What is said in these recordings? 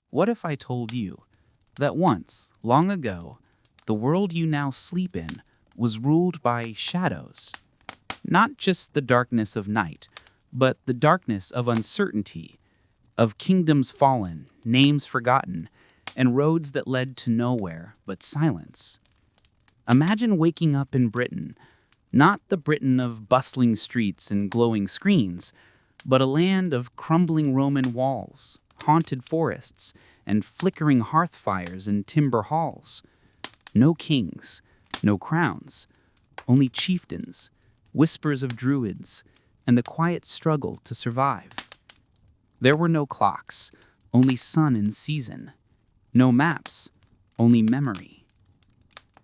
What if I told you that once, long ago, the world you now sleep in was ruled by shadows? Not just the darkness of night, but the darkness of uncertainty, of kingdoms fallen, names forgotten, and roads that led to nowhere but silence. Imagine waking up in Britain, not the Britain of bustling streets and glowing screens, but a land of crumbling Roman walls, haunted forests, and flickering hearth fires in timber halls. No kings, no crowns, only chieftains, whispers of druids, and the quiet struggle to survive. There were no clocks, only sun and season. No maps, only memory.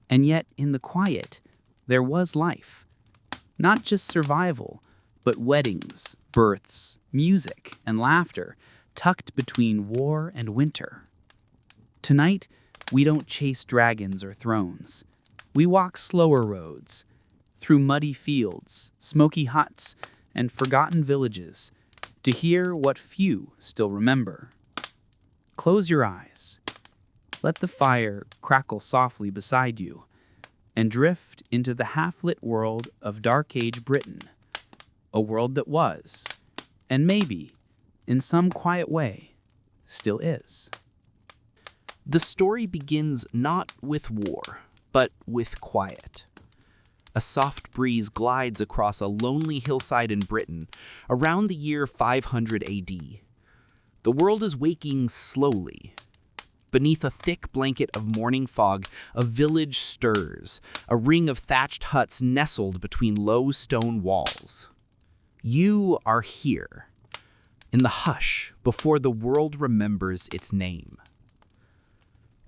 And yet, in the quiet, there was life. Not just survival, but weddings, births, music, and laughter tucked between war and winter. Tonight, we don't chase dragons or thrones. We walk slower roads, through muddy fields, smoky huts, and forgotten villages, to hear what few still remember. Close your eyes. Let the fire crackle softly beside you, and drift into the half-lit world of Dark Age Britain, a world that was, and maybe, in some quiet way, still is. The story begins not with war, but with quiet. A soft breeze glides across a lonely hillside in Britain around the year 500 AD. The world is waking slowly. Beneath a thick blanket of morning fog, a village stirs, a ring of thatched huts nestled between low stone walls. You are here, in the hush before the world remembers its name.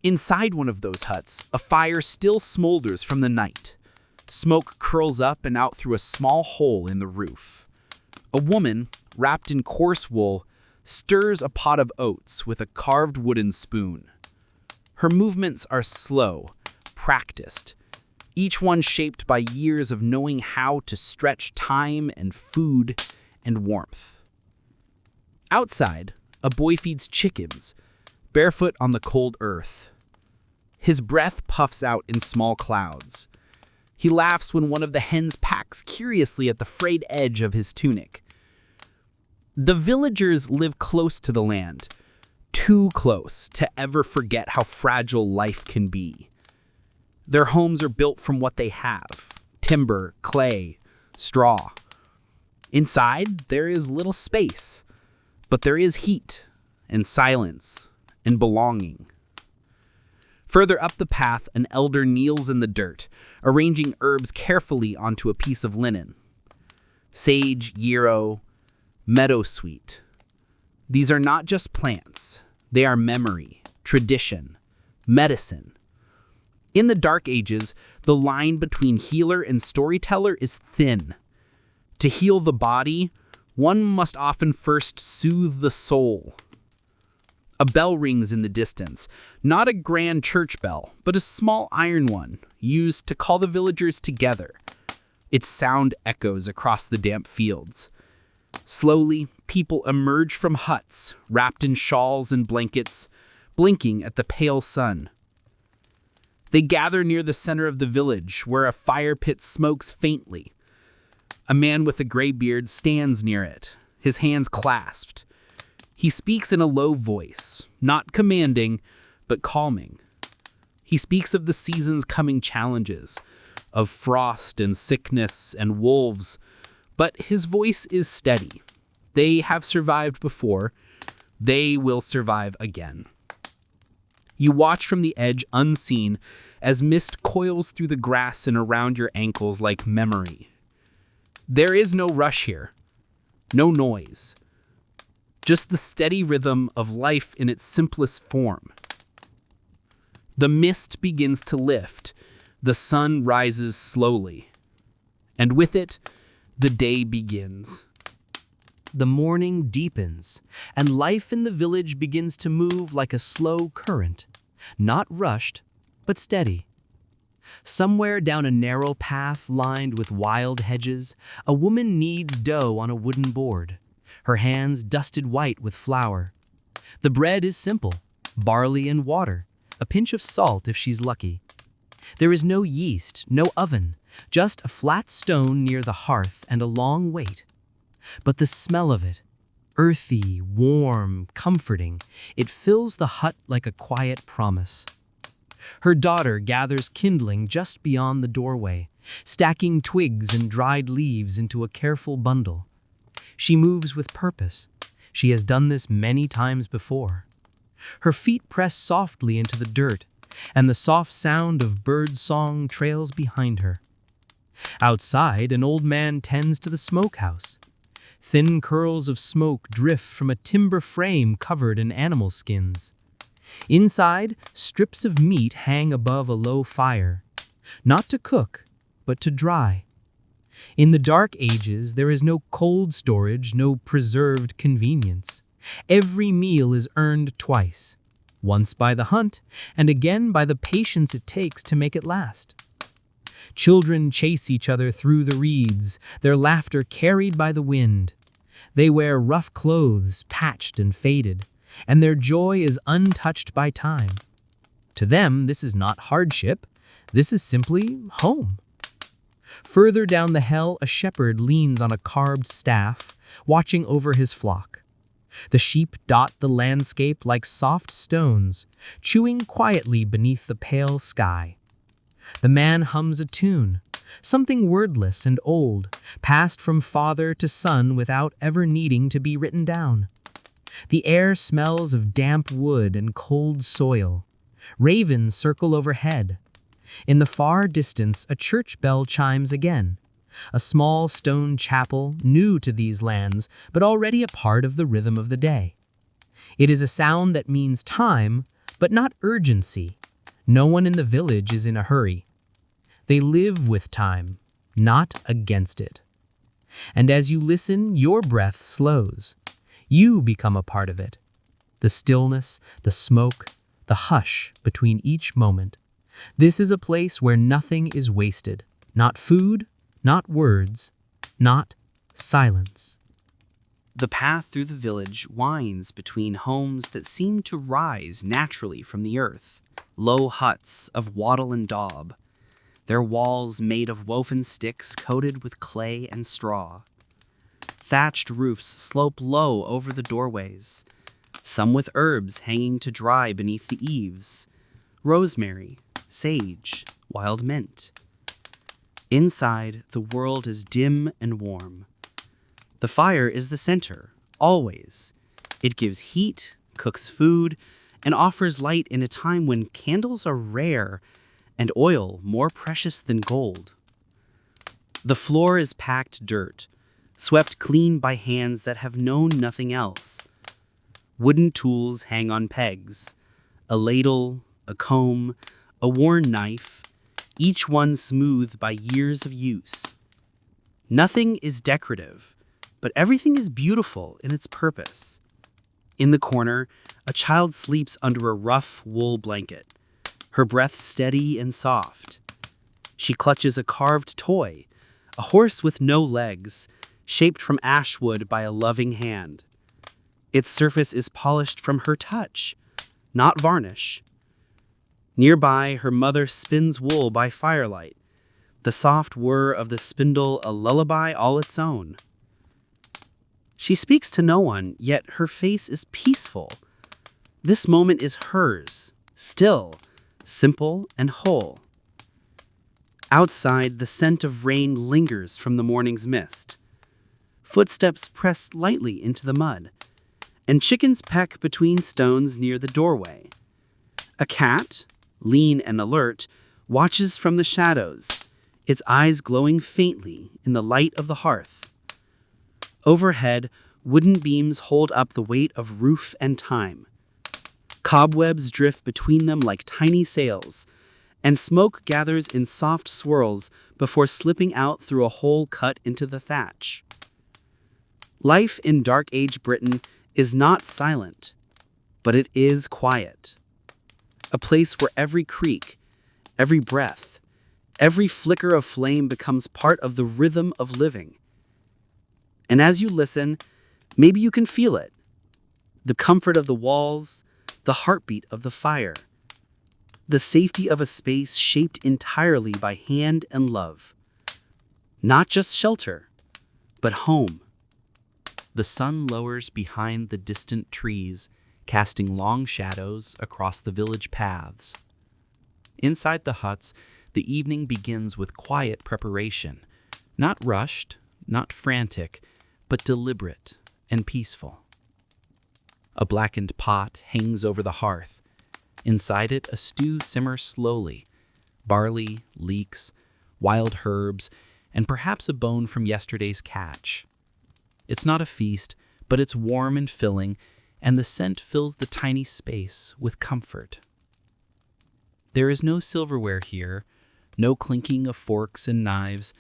Inside one of those huts, a fire still smolders from the night. Smoke curls up and out through a small hole in the roof. A woman, wrapped in coarse wool, stirs a pot of oats with a carved wooden spoon. Her movements are slow, practiced, each one shaped by years of knowing how to stretch time and food and warmth. Outside, a boy feeds chickens, barefoot on the cold earth. His breath puffs out in small clouds. He laughs when one of the hens pecks curiously at the frayed edge of his tunic. The villagers live close to the land, too close to ever forget how fragile life can be. Their homes are built from what they have: timber, clay, straw. Inside, there is little space, but there is heat and silence and belonging. Further up the path, an elder kneels in the dirt, arranging herbs carefully onto a piece of linen. Sage, yarrow, meadowsweet. These are not just plants. They are memory, tradition, medicine. In the Dark Ages, the line between healer and storyteller is thin. To heal the body, one must often first soothe the soul. A bell rings in the distance, not a grand church bell, but a small iron one, used to call the villagers together. Its sound echoes across the damp fields. Slowly, people emerge from huts, wrapped in shawls and blankets, blinking at the pale sun. They gather near the center of the village, where a fire pit smokes faintly. A man with a gray beard stands near it, his hands clasped. He speaks in a low voice, not commanding, but calming. He speaks of the season's coming challenges, of frost and sickness and wolves, but his voice is steady. They have survived before. They will survive again. You watch from the edge unseen as mist coils through the grass and around your ankles like memory. There is no rush here, no noise, just the steady rhythm of life in its simplest form. The mist begins to lift, the sun rises slowly, and with it, the day begins. The morning deepens, and life in the village begins to move like a slow current, not rushed, but steady. Somewhere down a narrow path lined with wild hedges, a woman kneads dough on a wooden board, her hands dusted white with flour. The bread is simple, barley and water, a pinch of salt if she's lucky. There is no yeast, no oven, just a flat stone near the hearth and a long wait. But the smell of it, earthy, warm, comforting, it fills the hut like a quiet promise. Her daughter gathers kindling just beyond the doorway, stacking twigs and dried leaves into a careful bundle. She moves with purpose. She has done this many times before. Her feet press softly into the dirt, and the soft sound of bird song trails behind her. Outside, an old man tends to the smokehouse. Thin curls of smoke drift from a timber frame covered in animal skins. Inside, strips of meat hang above a low fire, not to cook, but to dry. In the dark ages, there is no cold storage, no preserved convenience. Every meal is earned twice, once by the hunt, and again by the patience it takes to make it last. Children chase each other through the reeds, their laughter carried by the wind. They wear rough clothes, patched and faded, and their joy is untouched by time. To them, this is not hardship. This is simply home. Further down the hill, a shepherd leans on a carved staff, watching over his flock. The sheep dot the landscape like soft stones, chewing quietly beneath the pale sky. The man hums a tune, something wordless and old, passed from father to son without ever needing to be written down. The air smells of damp wood and cold soil. Ravens circle overhead. In the far distance, a church bell chimes again. A small stone chapel, new to these lands, but already a part of the rhythm of the day. It is a sound that means time, but not urgency. No one in the village is in a hurry. They live with time, not against it. And as you listen, your breath slows. You become a part of it. The stillness, the smoke, the hush between each moment. This is a place where nothing is wasted. Not food, not words, not silence. The path through the village winds between homes that seem to rise naturally from the earth. Low huts of wattle and daub, their walls made of woven sticks coated with clay and straw. Thatched roofs slope low over the doorways, some with herbs hanging to dry beneath the eaves, rosemary, sage, wild mint. Inside, the world is dim and warm. The fire is the center, always. It gives heat, cooks food, and offers light in a time when candles are rare and oil more precious than gold. The floor is packed dirt, swept clean by hands that have known nothing else. Wooden tools hang on pegs, a ladle, a comb, a worn knife, each one smoothed by years of use. Nothing is decorative, but everything is beautiful in its purpose. In the corner, a child sleeps under a rough wool blanket, her breath steady and soft. She clutches a carved toy, a horse with no legs, shaped from ash wood by a loving hand. Its surface is polished from her touch, not varnish. Nearby, her mother spins wool by firelight, the soft whir of the spindle a lullaby all its own. She speaks to no one, yet her face is peaceful. This moment is hers, still, simple and whole. Outside, the scent of rain lingers from the morning's mist. Footsteps press lightly into the mud, and chickens peck between stones near the doorway. A cat, lean and alert, watches from the shadows, its eyes glowing faintly in the light of the hearth. Overhead, wooden beams hold up the weight of roof and time. Cobwebs drift between them like tiny sails, and smoke gathers in soft swirls before slipping out through a hole cut into the thatch. Life in Dark Age Britain is not silent, but it is quiet. A place where every creak, every breath, every flicker of flame becomes part of the rhythm of living. And as you listen, maybe you can feel it. The comfort of the walls, the heartbeat of the fire, the safety of a space shaped entirely by hand and love. Not just shelter, but home. The sun lowers behind the distant trees, casting long shadows across the village paths. Inside the huts, the evening begins with quiet preparation, not rushed, not frantic, but deliberate and peaceful. A blackened pot hangs over the hearth. Inside it, a stew simmers slowly. Barley, leeks, wild herbs, and perhaps a bone from yesterday's catch. It's not a feast, but it's warm and filling, and the scent fills the tiny space with comfort. There is no silverware here, no clinking of forks and knives,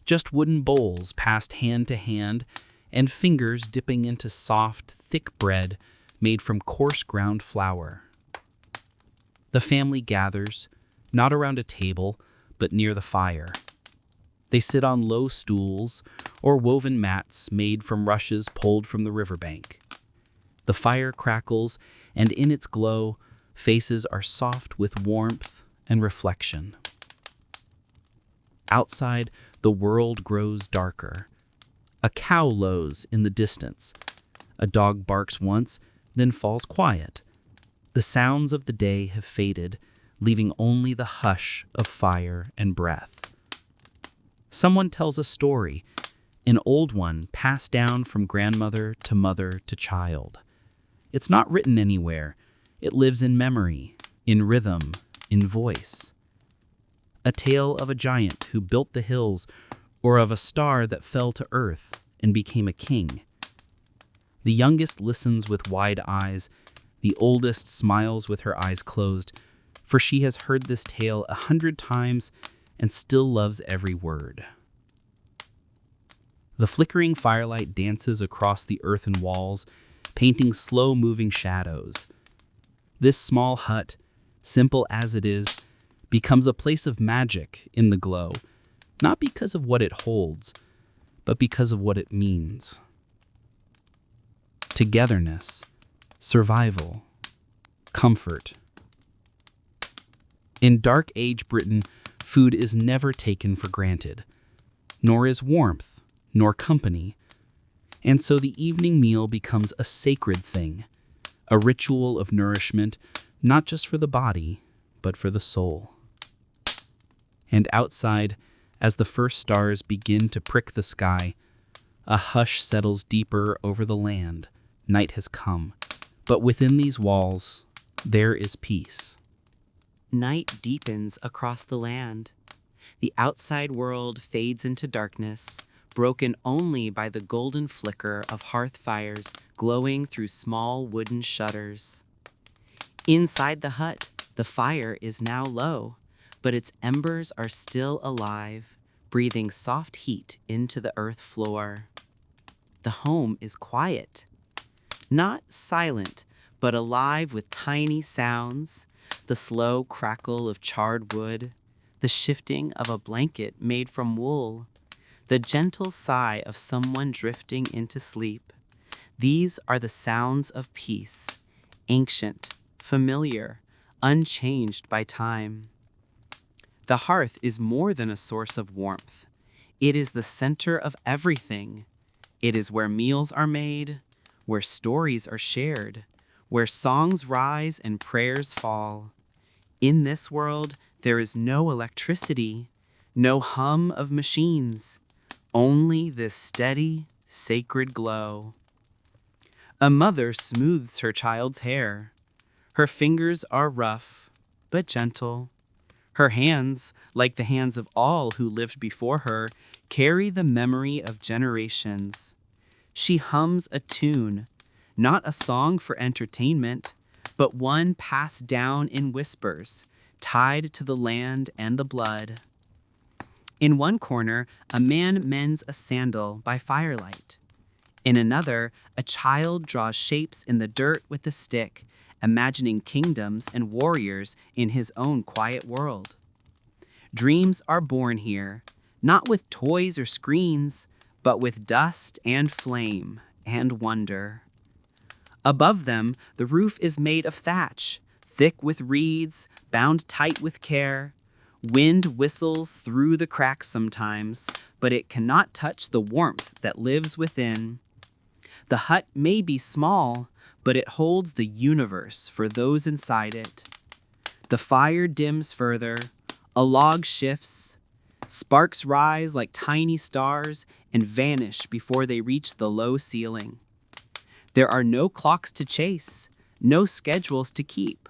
just wooden bowls passed hand to hand and fingers dipping into soft, thick bread made from coarse ground flour. The family gathers, not around a table, but near the fire. They sit on low stools or woven mats made from rushes pulled from the riverbank. The fire crackles, and in its glow, faces are soft with warmth and reflection. Outside, the world grows darker. A cow lows in the distance. A dog barks once, then falls quiet. The sounds of the day have faded, leaving only the hush of fire and breath. Someone tells a story, an old one passed down from grandmother to mother to child. It's not written anywhere. It lives in memory, in rhythm, in voice. A tale of a giant who built the hills, or of a star that fell to earth and became a king. The youngest listens with wide eyes. The oldest smiles with her eyes closed, for she has heard this tale 100 times and still loves every word. The flickering firelight dances across the earthen walls, painting slow-moving shadows. This small hut, simple as it is, becomes a place of magic in the glow, not because of what it holds, but because of what it means. Togetherness, survival, comfort. In Dark Age Britain, food is never taken for granted, nor is warmth, nor company. And so the evening meal becomes a sacred thing, a ritual of nourishment, not just for the body, but for the soul. And outside, as the first stars begin to prick the sky, a hush settles deeper over the land. Night has come, but within these walls, there is peace. Night deepens across the land. The outside world fades into darkness, broken only by the golden flicker of hearth fires glowing through small wooden shutters. Inside the hut, the fire is now low, but its embers are still alive, breathing soft heat into the earth floor. The home is quiet, not silent, but alive with tiny sounds, the slow crackle of charred wood, the shifting of a blanket made from wool, the gentle sigh of someone drifting into sleep. These are the sounds of peace, ancient, familiar, unchanged by time. The hearth is more than a source of warmth. It is the center of everything. It is where meals are made, where stories are shared, where songs rise and prayers fall. In this world, there is no electricity, no hum of machines, only this steady, sacred glow. A mother smooths her child's hair. Her fingers are rough, but gentle. Her hands, like the hands of all who lived before her, carry the memory of generations. She hums a tune, not a song for entertainment, but one passed down in whispers, tied to the land and the blood. In one corner, a man mends a sandal by firelight. In another, a child draws shapes in the dirt with a stick, imagining kingdoms and warriors in his own quiet world. Dreams are born here, not with toys or screens, but with dust and flame and wonder. Above them, the roof is made of thatch, thick with reeds, bound tight with care. Wind whistles through the cracks sometimes, but it cannot touch the warmth that lives within. The hut may be small, but it holds the universe for those inside it. The fire dims further, a log shifts, sparks rise like tiny stars and vanish before they reach the low ceiling. There are no clocks to chase, no schedules to keep,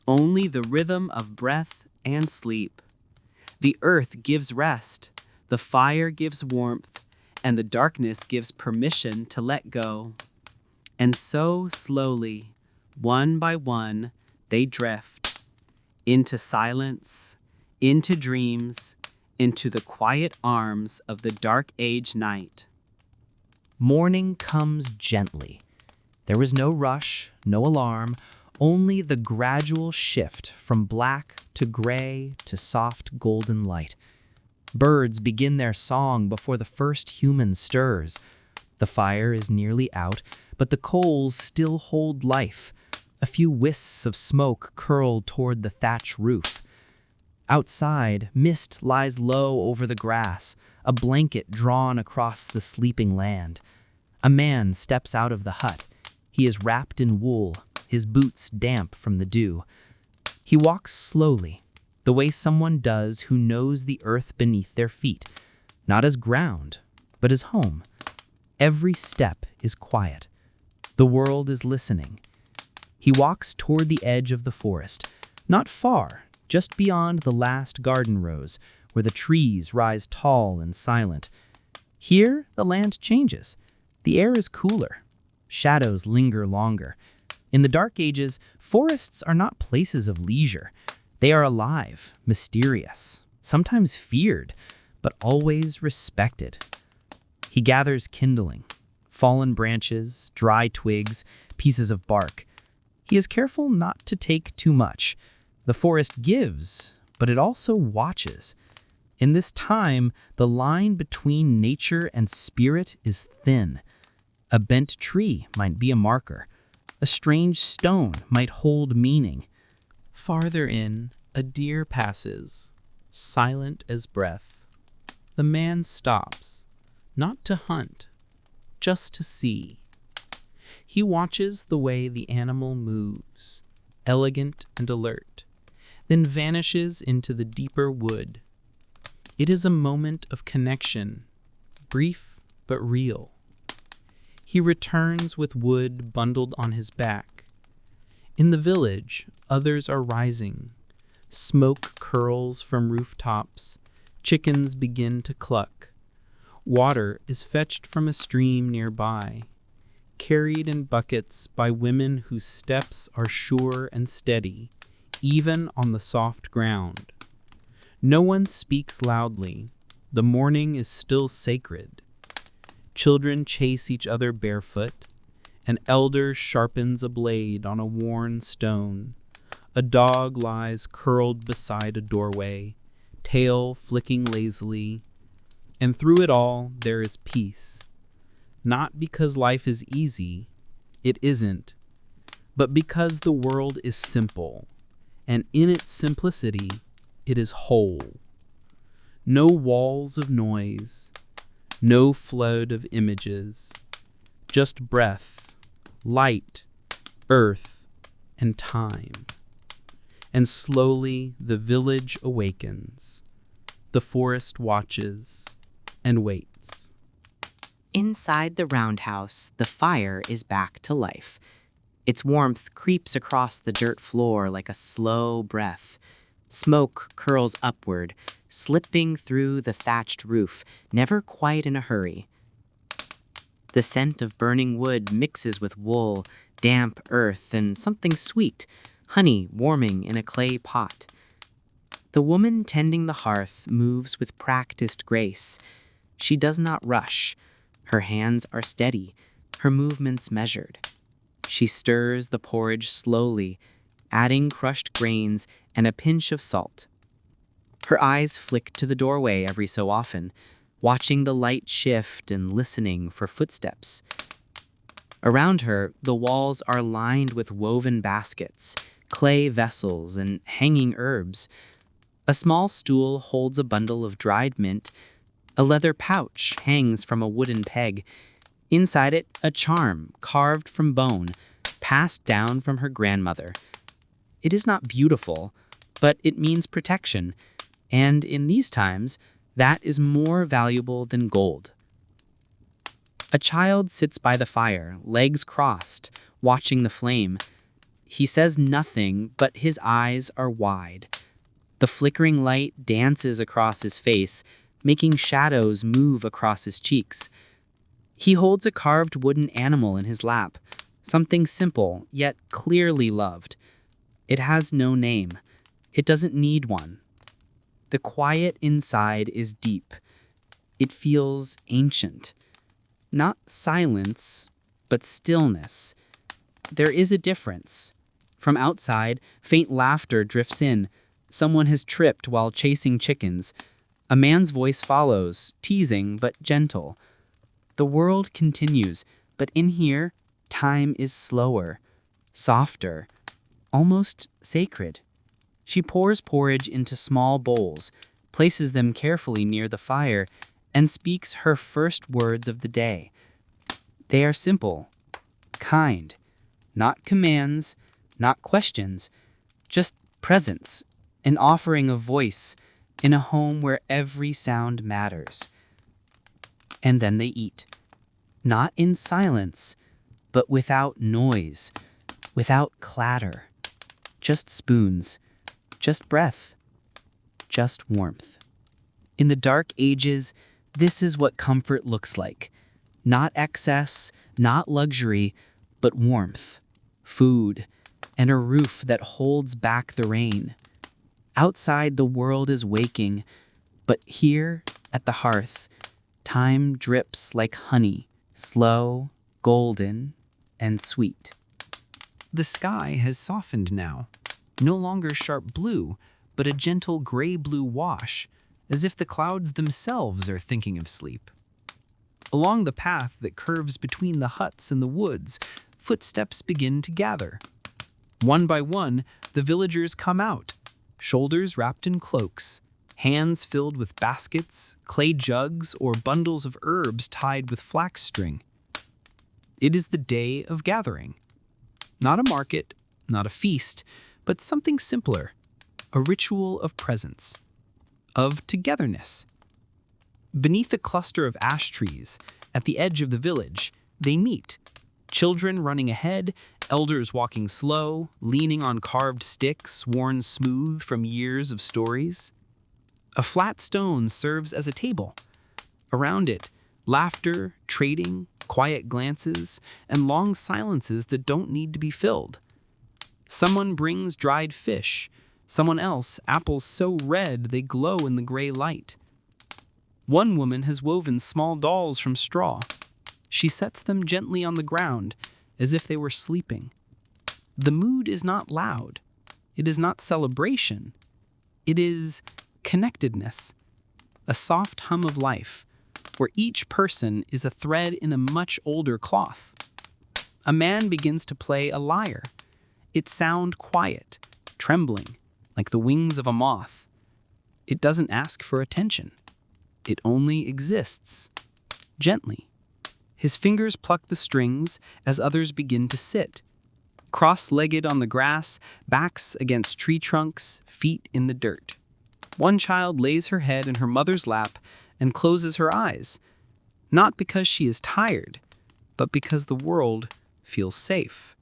only the rhythm of breath and sleep. The earth gives rest, the fire gives warmth, and the darkness gives permission to let go. And so slowly, one by one, they drift into silence, into dreams, into the quiet arms of the dark age night. Morning comes gently. There is no rush, no alarm, only the gradual shift from black to gray to soft golden light. Birds begin their song before the first human stirs. The fire is nearly out, but the coals still hold life. A few wisps of smoke curl toward the thatch roof. Outside, mist lies low over the grass, a blanket drawn across the sleeping land. A man steps out of the hut. He is wrapped in wool, his boots damp from the dew. He walks slowly, the way someone does who knows the earth beneath their feet, not as ground, but as home. Every step is quiet. The world is listening. He walks toward the edge of the forest, not far, just beyond the last garden rows, where the trees rise tall and silent. Here, the land changes. The air is cooler. Shadows linger longer. In the Dark Ages, forests are not places of leisure. They are alive, mysterious, sometimes feared, but always respected. He gathers kindling, fallen branches, dry twigs, pieces of bark. He is careful not to take too much. The forest gives, but it also watches. In this time, the line between nature and spirit is thin. A bent tree might be a marker. A strange stone might hold meaning. Farther in, a deer passes, silent as breath. The man stops, not to hunt, just to see. He watches the way the animal moves, elegant and alert, then vanishes into the deeper wood. It is a moment of connection, brief but real. He returns with wood bundled on his back. In the village, others are rising. Smoke curls from rooftops. Chickens begin to cluck. Water is fetched from a stream nearby, carried in buckets by women whose steps are sure and steady, even on the soft ground. No one speaks loudly. The morning is still sacred. Children chase each other barefoot. An elder sharpens a blade on a worn stone. A dog lies curled beside a doorway, tail flicking lazily. And through it all, there is peace. Not because life is easy, it isn't, but because the world is simple, and in its simplicity, it is whole. No walls of noise, no flood of images, just breath, light, earth, and time. And slowly the village awakens. The forest watches and waits. Inside the roundhouse, the fire is back to life. Its warmth creeps across the dirt floor like a slow breath. Smoke curls upward, slipping through the thatched roof, never quite in a hurry. The scent of burning wood mixes with wool, damp earth, and something sweet, honey warming in a clay pot. The woman tending the hearth moves with practiced grace. She does not rush. Her hands are steady, her movements measured. She stirs the porridge slowly, adding crushed grains and a pinch of salt. Her eyes flick to the doorway every so often, watching the light shift and listening for footsteps. Around her, the walls are lined with woven baskets, clay vessels, and hanging herbs. A small stool holds a bundle of dried mint. A leather pouch hangs from a wooden peg. Inside it, a charm carved from bone, passed down from her grandmother. It is not beautiful, but it means protection, and in these times, that is more valuable than gold. A child sits by the fire, legs crossed, watching the flame. He says nothing, but his eyes are wide. The flickering light dances across his face, making shadows move across his cheeks. He holds a carved wooden animal in his lap, something simple yet clearly loved. It has no name. It doesn't need one. The quiet inside is deep. It feels ancient. Not silence, but stillness. There is a difference. From outside, faint laughter drifts in. Someone has tripped while chasing chickens. A man's voice follows, teasing but gentle. The world continues, but in here, time is slower, softer, almost sacred. She pours porridge into small bowls, places them carefully near the fire, and speaks her first words of the day. They are simple, kind, not commands, not questions, just presence, an offering of voice in a home where every sound matters. And then they eat, not in silence, but without noise, without clatter, just spoons, just breath, just warmth. In the dark ages, this is what comfort looks like. Not excess, not luxury, but warmth, food, and a roof that holds back the rain. Outside, the world is waking, but here, at the hearth, time drips like honey, slow, golden, and sweet. The sky has softened now, no longer sharp blue, but a gentle gray-blue wash, as if the clouds themselves are thinking of sleep. Along the path that curves between the huts and the woods, footsteps begin to gather. One by one, the villagers come out, shoulders wrapped in cloaks, hands filled with baskets, clay jugs, or bundles of herbs tied with flax string. It is the day of gathering. Not a market, not a feast, but something simpler, a ritual of presence, of togetherness. Beneath a cluster of ash trees, at the edge of the village, they meet. Children running ahead, elders walking slow, leaning on carved sticks worn smooth from years of stories. A flat stone serves as a table. Around it, laughter, trading, quiet glances, and long silences that don't need to be filled. Someone brings dried fish, someone else apples so red they glow in the gray light. One woman has woven small dolls from straw. She sets them gently on the ground, as if they were sleeping. The mood is not loud. It is not celebration. It is connectedness, a soft hum of life, where each person is a thread in a much older cloth. A man begins to play a lyre. Its sound quiet, trembling, like the wings of a moth. It doesn't ask for attention. It only exists, gently. His fingers pluck the strings as others begin to sit, cross-legged on the grass, backs against tree trunks, feet in the dirt. One child lays her head in her mother's lap and closes her eyes, not because she is tired, but because the world feels safe.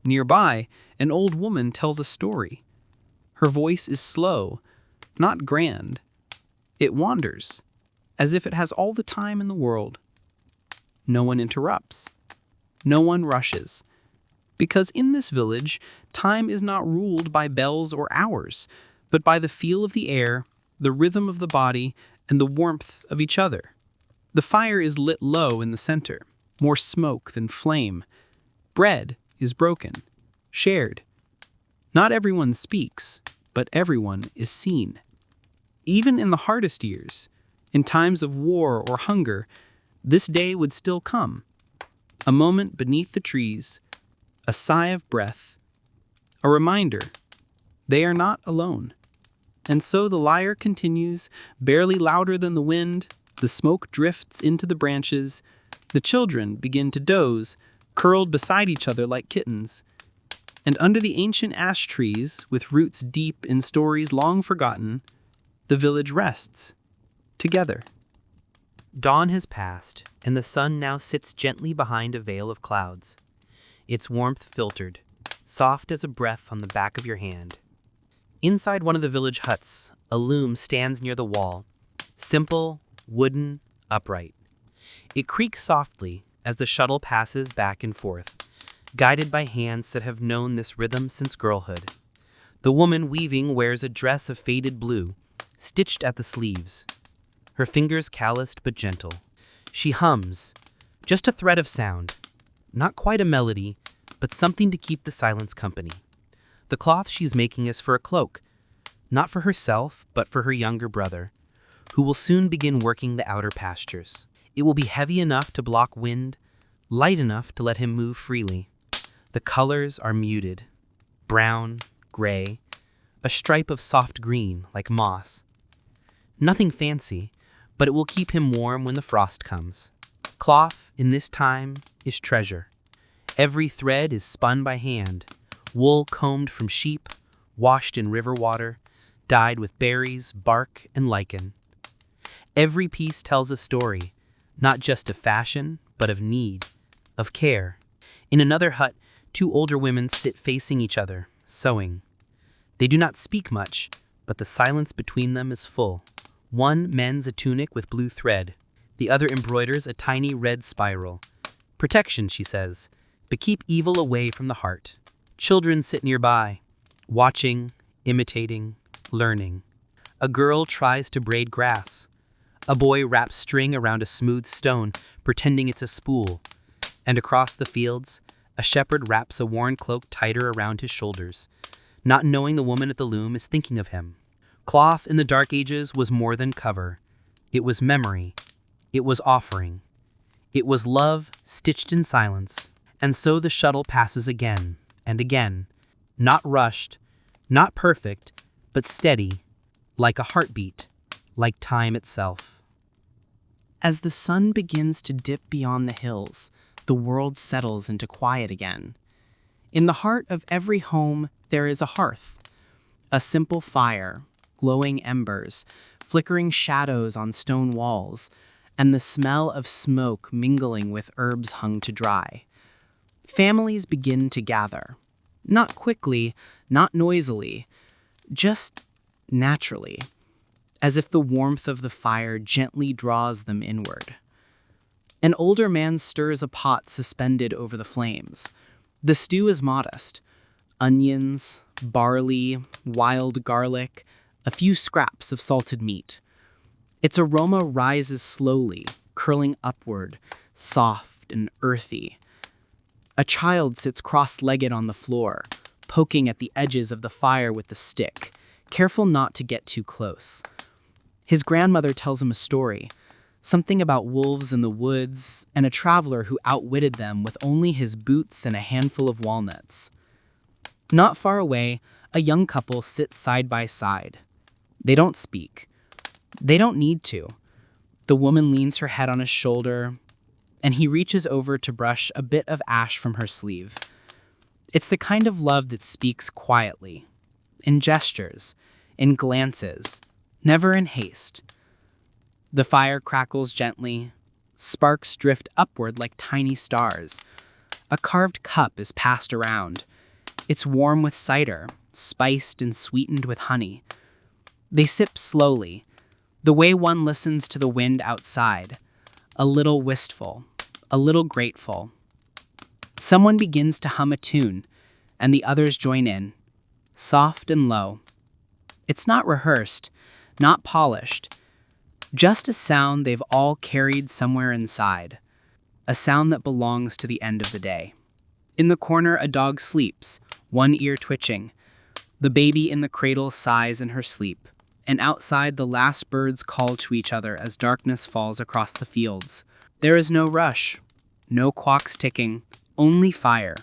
Nearby, an old woman tells a story. Her voice is slow, not grand. It wanders, as if it has all the time in the world. No one interrupts. No one rushes. Because in this village, time is not ruled by bells or hours, but by the feel of the air, the rhythm of the body, and the warmth of each other. The fire is lit low in the center, more smoke than flame. Bread is broken, shared. Not everyone speaks, but everyone is seen. Even in the hardest years, in times of war or hunger, this day would still come. A moment beneath the trees, a sigh of breath, a reminder they are not alone. And so the lyre continues, barely louder than the wind. The smoke drifts into the branches. The children begin to doze, curled beside each other like kittens. And under the ancient ash trees, with roots deep in stories long forgotten, the village rests, together. Dawn has passed, and the sun now sits gently behind a veil of clouds, its warmth filtered, soft as a breath on the back of your hand. Inside one of the village huts, a loom stands near the wall, simple, wooden, upright. It creaks softly as the shuttle passes back and forth, guided by hands that have known this rhythm since girlhood. The woman weaving wears a dress of faded blue, stitched at the sleeves, her fingers calloused but gentle. She hums, just a thread of sound, not quite a melody, but something to keep the silence company. The cloth she's making is for a cloak, not for herself, but for her younger brother, who will soon begin working the outer pastures. It will be heavy enough to block wind, light enough to let him move freely. The colors are muted, brown, gray, a stripe of soft green like moss. Nothing fancy, but it will keep him warm when the frost comes. Cloth, in this time, is treasure. Every thread is spun by hand, wool combed from sheep, washed in river water, dyed with berries, bark, and lichen. Every piece tells a story, not just of fashion, but of need, of care. In another hut, two older women sit facing each other, sewing. They do not speak much, but the silence between them is full. One mends a tunic with blue thread. The other embroiders a tiny red spiral. Protection, she says, but keep evil away from the heart. Children sit nearby, watching, imitating, learning. A girl tries to braid grass. A boy wraps string around a smooth stone, pretending it's a spool. And across the fields, a shepherd wraps a worn cloak tighter around his shoulders, not knowing the woman at the loom is thinking of him. Cloth in the Dark Ages was more than cover. It was memory. It was offering. It was love stitched in silence. And so the shuttle passes again and again, not rushed, not perfect, but steady, like a heartbeat, like time itself. As the sun begins to dip beyond the hills, the world settles into quiet again. In the heart of every home, there is a hearth, a simple fire, glowing embers, flickering shadows on stone walls, and the smell of smoke mingling with herbs hung to dry. Families begin to gather, not quickly, not noisily, just naturally, as if the warmth of the fire gently draws them inward. An older man stirs a pot suspended over the flames. The stew is modest. Onions, barley, wild garlic, a few scraps of salted meat. Its aroma rises slowly, curling upward, soft and earthy. A child sits cross-legged on the floor, poking at the edges of the fire with the stick, careful not to get too close. His grandmother tells him a story, something about wolves in the woods and a traveler who outwitted them with only his boots and a handful of walnuts. Not far away, a young couple sits side by side. They don't speak. They don't need to. The woman leans her head on his shoulder, and he reaches over to brush a bit of ash from her sleeve. It's the kind of love that speaks quietly, in gestures, in glances, never in haste. The fire crackles gently. Sparks drift upward like tiny stars. A carved cup is passed around. It's warm with cider, spiced and sweetened with honey. They sip slowly, the way one listens to the wind outside, a little wistful, a little grateful. Someone begins to hum a tune, and the others join in, soft and low. It's not rehearsed, not polished, just a sound they've all carried somewhere inside, a sound that belongs to the end of the day. In the corner, a dog sleeps, one ear twitching. The baby in the cradle sighs in her sleep, and outside the last birds call to each other as darkness falls across the fields. There is no rush, No clocks ticking, only fire,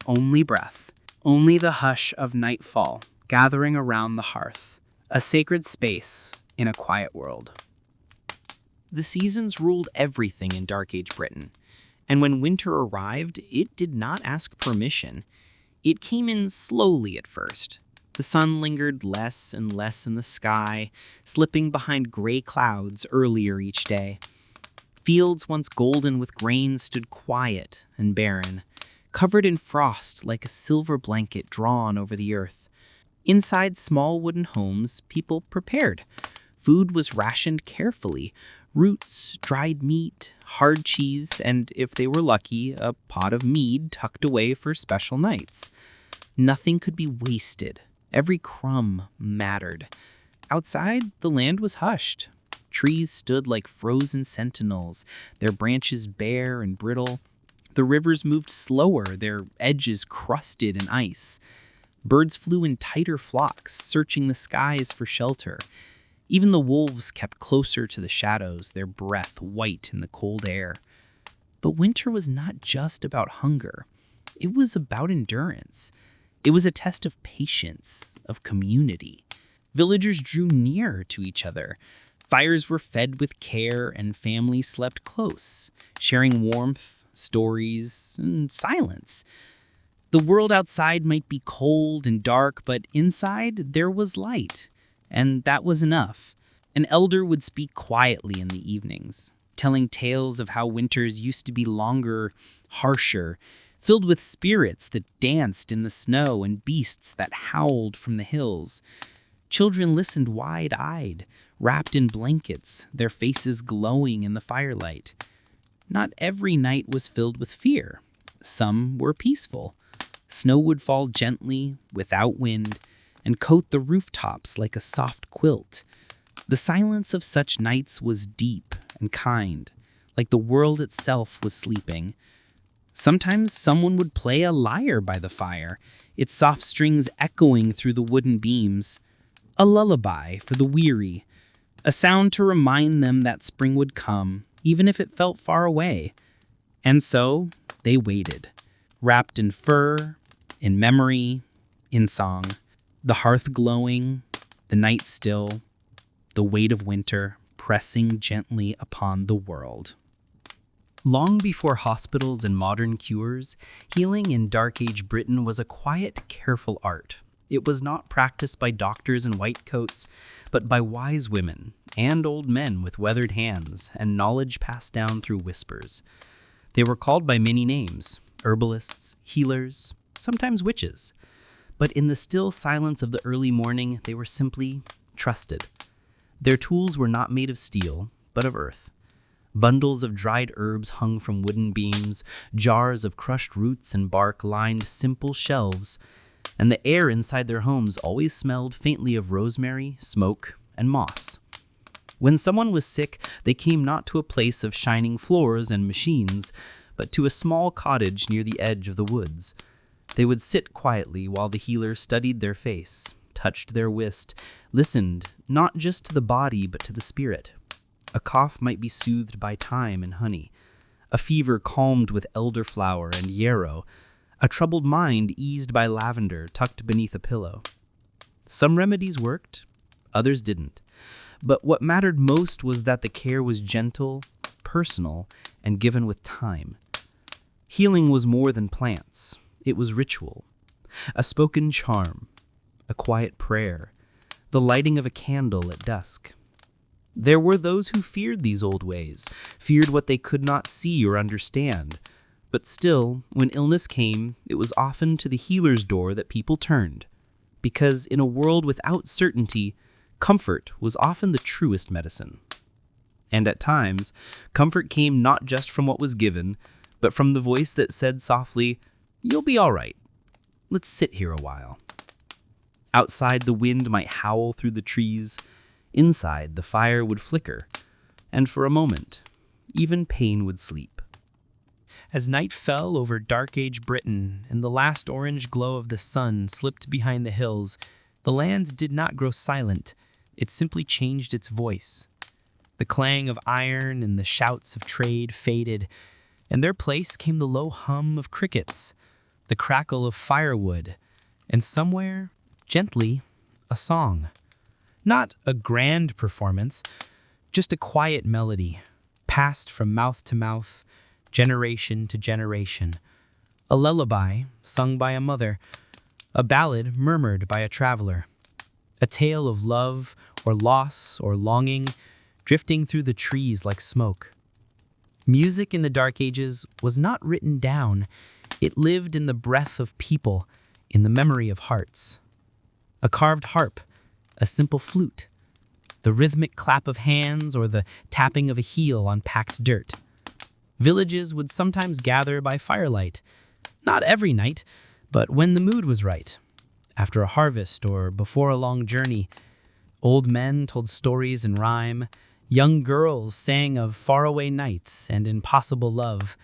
only breath, only the hush of nightfall gathering around the hearth. A sacred space in a quiet world. The seasons ruled everything in Dark Age Britain, and when winter arrived, it did not ask permission. It came in slowly at first. The sun lingered less and less in the sky, slipping behind gray clouds earlier each day. Fields once golden with grain stood quiet and barren, covered in frost like a silver blanket drawn over the earth. Inside small wooden homes, people prepared. Food was rationed carefully: roots, dried meat, hard cheese, and, if they were lucky, a pot of mead tucked away for special nights. Nothing could be wasted. Every crumb mattered. Outside, the land was hushed. Trees stood like frozen sentinels, their branches bare and brittle. The rivers moved slower, their edges crusted in ice. Birds flew in tighter flocks, searching the skies for shelter. Even the wolves kept closer to the shadows, their breath white in the cold air. But winter was not just about hunger. It was about endurance. It was a test of patience, of community. Villagers drew near to each other. Fires were fed with care, and families slept close, sharing warmth, stories, and silence. The world outside might be cold and dark, but inside there was light, and that was enough. An elder would speak quietly in the evenings, telling tales of how winters used to be longer, harsher, filled with spirits that danced in the snow and beasts that howled from the hills. Children listened wide-eyed, wrapped in blankets, their faces glowing in the firelight. Not every night was filled with fear. Some were peaceful. Snow would fall gently, without wind, and coat the rooftops like a soft quilt. The silence of such nights was deep and kind, like the world itself was sleeping. Sometimes someone would play a lyre by the fire, its soft strings echoing through the wooden beams. A lullaby for the weary, a sound to remind them that spring would come, even if it felt far away. And so they waited, wrapped in fur, in memory, in song. The hearth glowing, the night still, the weight of winter pressing gently upon the world. Long before hospitals and modern cures, healing in Dark Age Britain was a quiet, careful art. It was not practiced by doctors in white coats, but by wise women and old men with weathered hands and knowledge passed down through whispers. They were called by many names: herbalists, healers, sometimes witches. But in the still silence of the early morning, they were simply trusted. Their tools were not made of steel, but of earth. Bundles of dried herbs hung from wooden beams, jars of crushed roots and bark lined simple shelves, and the air inside their homes always smelled faintly of rosemary, smoke, and moss. When someone was sick, they came not to a place of shining floors and machines, but to a small cottage near the edge of the woods. They would sit quietly while the healer studied their face, touched their wrist, listened not just to the body but to the spirit. A cough might be soothed by thyme and honey, a fever calmed with elderflower and yarrow, a troubled mind eased by lavender tucked beneath a pillow. Some remedies worked, others didn't. But what mattered most was that the care was gentle, personal, and given with time. Healing was more than plants. It was ritual, a spoken charm, a quiet prayer, the lighting of a candle at dusk. There were those who feared these old ways, feared what they could not see or understand. But still, when illness came, it was often to the healer's door that people turned, because in a world without certainty, comfort was often the truest medicine. And at times, comfort came not just from what was given, but from the voice that said softly, "You'll be all right. Let's sit here a while." Outside, the wind might howl through the trees. Inside, the fire would flicker, and for a moment, even pain would sleep. As night fell over Dark Age Britain and the last orange glow of the sun slipped behind the hills, the land did not grow silent. It simply changed its voice. The clang of iron and the shouts of trade faded, In their place came the low hum of crickets, the crackle of firewood, and somewhere, gently, a song. Not a grand performance, just a quiet melody, passed from mouth to mouth, generation to generation. A lullaby sung by a mother, a ballad murmured by a traveler, a tale of love or loss or longing drifting through the trees like smoke. Music in the Dark Ages was not written down. It lived in the breath of people, in the memory of hearts. A carved harp, a simple flute, the rhythmic clap of hands or the tapping of a heel on packed dirt. Villages would sometimes gather by firelight, not every night, but when the mood was right. After a harvest or before a long journey, old men told stories in rhyme, young girls sang of faraway nights and impossible love,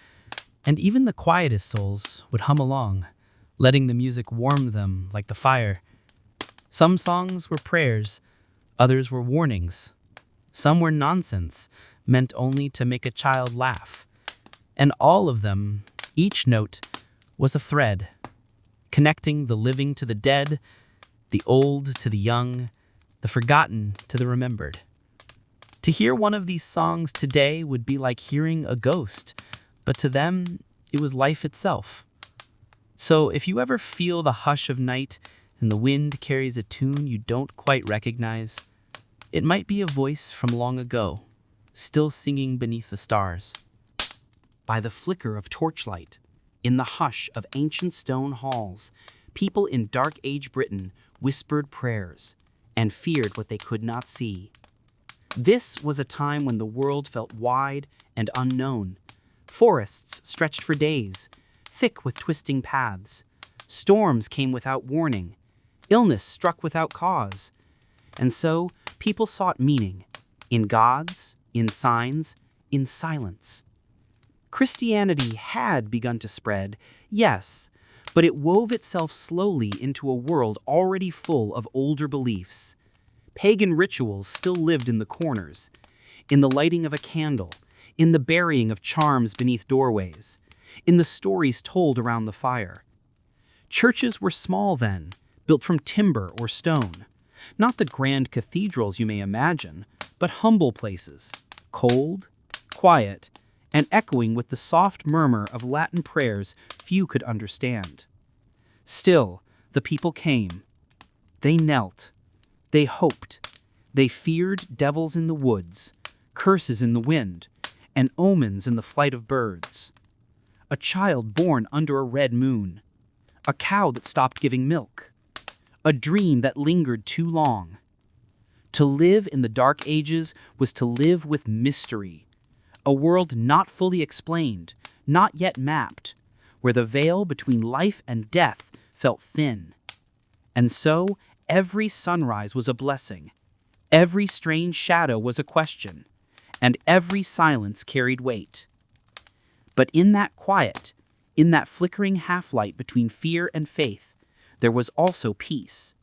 and even the quietest souls would hum along, letting the music warm them like the fire. Some songs were prayers, others were warnings. Some were nonsense, meant only to make a child laugh. And all of them, each note, was a thread, connecting the living to the dead, the old to the young, the forgotten to the remembered. To hear one of these songs today would be like hearing a ghost, but to them, it was life itself. So if you ever feel the hush of night and the wind carries a tune you don't quite recognize, it might be a voice from long ago, still singing beneath the stars. By the flicker of torchlight, in the hush of ancient stone halls, people in Dark Age Britain whispered prayers and feared what they could not see. This was a time when the world felt wide and unknown. Forests stretched for days, thick with twisting paths. Storms came without warning. Illness struck without cause. And so, people sought meaning in gods, in signs, in silence. Christianity had begun to spread, yes, but it wove itself slowly into a world already full of older beliefs. Pagan rituals still lived in the corners, in the lighting of a candle, in the burying of charms beneath doorways, in the stories told around the fire. Churches were small then, built from timber or stone. Not the grand cathedrals you may imagine, but humble places, cold, quiet, and echoing with the soft murmur of Latin prayers few could understand. Still, the people came. They knelt. They hoped. They feared devils in the woods, curses in the wind, and omens in the flight of birds. A child born under a red moon. A cow that stopped giving milk. A dream that lingered too long. To live in the Dark Ages was to live with mystery. A world not fully explained, not yet mapped, where the veil between life and death felt thin. And so, every sunrise was a blessing, every strange shadow was a question, and every silence carried weight. But in that quiet, in that flickering half-light between fear and faith, there was also peace.